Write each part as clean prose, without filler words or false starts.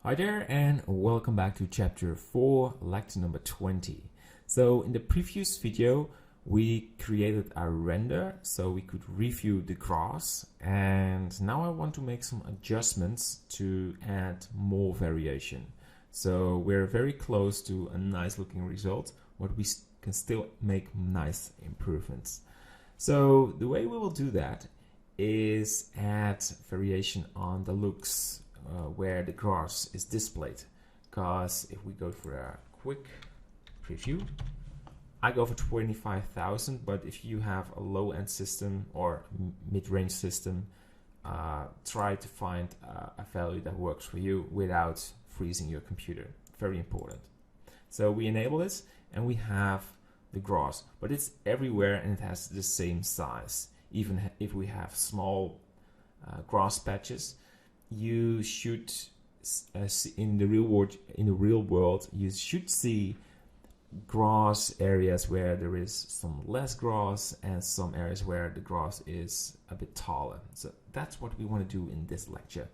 Hi there and welcome back to chapter 4, lecture number 20. So in the previous video we created a render so we could review the grass, and now I want to make some adjustments to add more variation. So we're very close to a nice looking result, but we can still make nice improvements. So the way we will do that is add variation on the looks where the grass is displayed, because if we go for a quick preview, I go for 25,000, but if you have a low-end system or mid-range system, try to find a value that works for you without freezing your computer. Very important. So we enable this and we have the grass, but it's everywhere and it has the same size. Even if we have small grass patches, you should in the real world you should see grass areas where there is some less grass and some areas where the grass is a bit taller. So that's what we want to do in this lecture.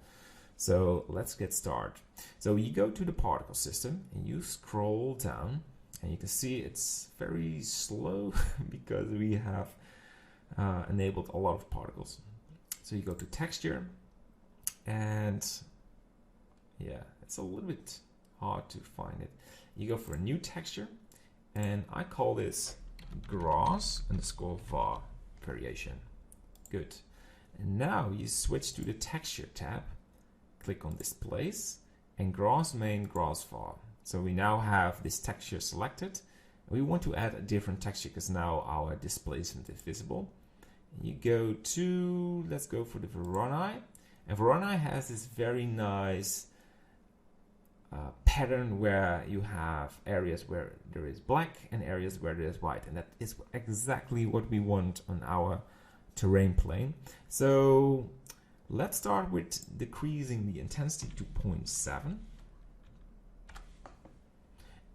So let's get started. So you go to the particle system and you scroll down, and you can see it's very slow because we have enabled a lot of particles. So you go to texture, and yeah, it's a little bit hard to find it. You go for a new texture, and I call this grass_var variation. Good. And now you switch to the texture tab, click on displays, and grass main grass var. So we now have this texture selected. We want to add a different texture because now our displacement is visible. You go to, let's go for the Voronoi. And Voronoi has this very nice pattern where you have areas where there is black and areas where there is white. And that is exactly what we want on our terrain plane. So let's start with decreasing the intensity to 0.7.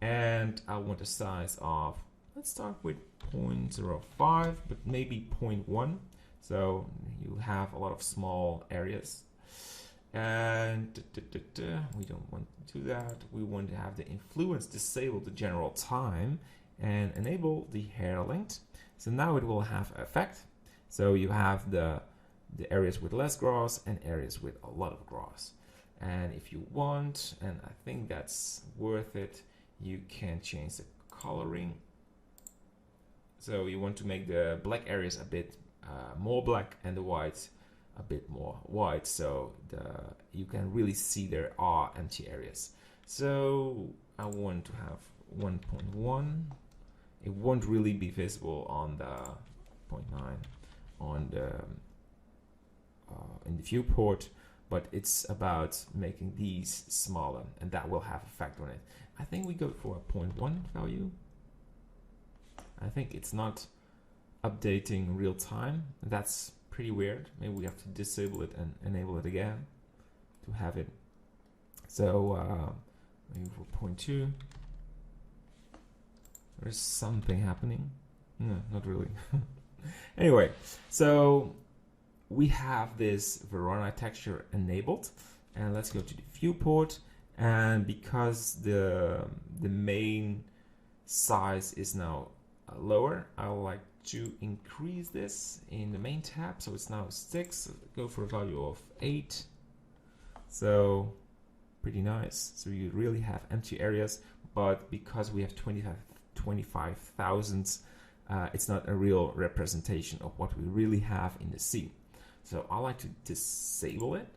And I want a size of, let's start with 0.05, but maybe 0.1. So you have a lot of small areas. And we don't want to do that. We want to have the influence disable the general time and enable the hair length. So now it will have effect. So you have the areas with less grass and areas with a lot of grass. And if you want, and I think that's worth it, you can change the coloring. So you want to make the black areas a bit more black and the whites a bit more white, so you can really see there are empty areas. So I want to have 1.1. It won't really be visible on the 0.9 on the in the viewport, but it's about making these smaller, and that will have effect on it. I think we go for a 0.1 value. I think it's not updating real time. That's pretty weird. Maybe we have to disable it and enable it again to have it. So maybe for 0.2. There's something happening. No, not really. Anyway, so we have this Voronoi texture enabled, and let's go to the viewport. And because the main size is now lower, I would like to increase this in the main tab, so it's now 6. Go for a value of 8. So pretty nice. So you really have empty areas, but because we have 25,000, it's not a real representation of what we really have in the scene. So I like to disable it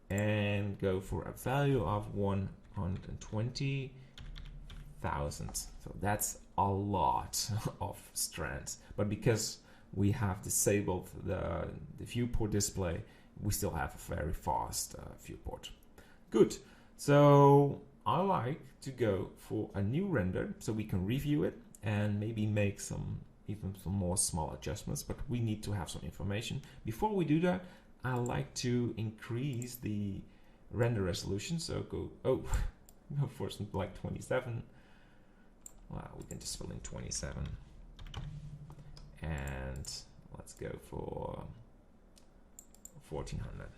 and go for a value of 120,000. So that's a lot of strands, but because we have disabled the viewport display, we still have a very fast viewport. Good. So I like to go for a new render so we can review it and maybe make even some more small adjustments, but we need to have some information. Before we do that, I like to increase the render resolution. So go for something like 27. Well, we can just fill in 27, and let's go for 1400.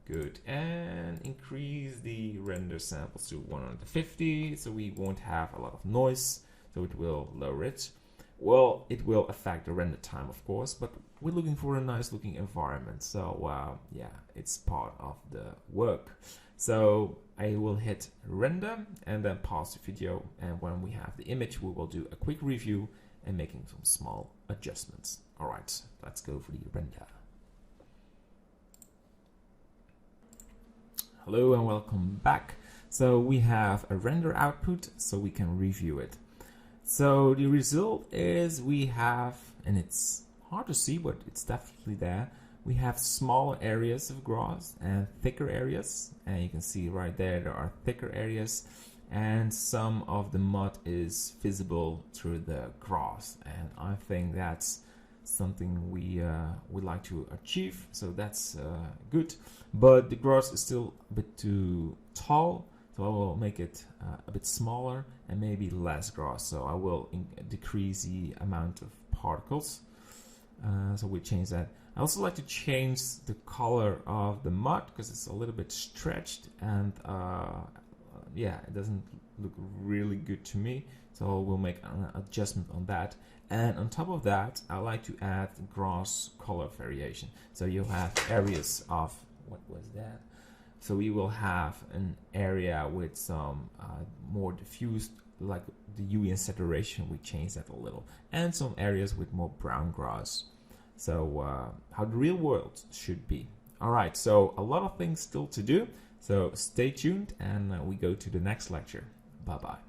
Good, and increase the render samples to 150, so we won't have a lot of noise, so it will lower it. Well, it will affect the render time, of course, but we're looking for a nice looking environment, so yeah, it's part of the work. So I will hit render and then pause the video, and when we have the image, we will do a quick review and making some small adjustments. All right, let's go for the render. Hello and welcome back. So we have a render output, so we can review it. So the result is we have, and it's hard to see, but it's definitely there. We have smaller areas of grass and thicker areas, and you can see right there are thicker areas, and some of the mud is visible through the grass, and I think that's something we would like to achieve, so that's good. But the grass is still a bit too tall, so I will make it a bit smaller and maybe less grass, so I will decrease the amount of particles, so we change that. I also like to change the color of the mud because it's a little bit stretched, and yeah, it doesn't look really good to me, so we'll make an adjustment on that. And on top of that, I like to add grass color variation, so you'll have areas of, what was that? So we will have an area with some more diffused, like the hue and saturation, we change that a little, and some areas with more brown grass. So how the real world should be. All right, so a lot of things still to do, so stay tuned, and we go to the next lecture. Bye-bye.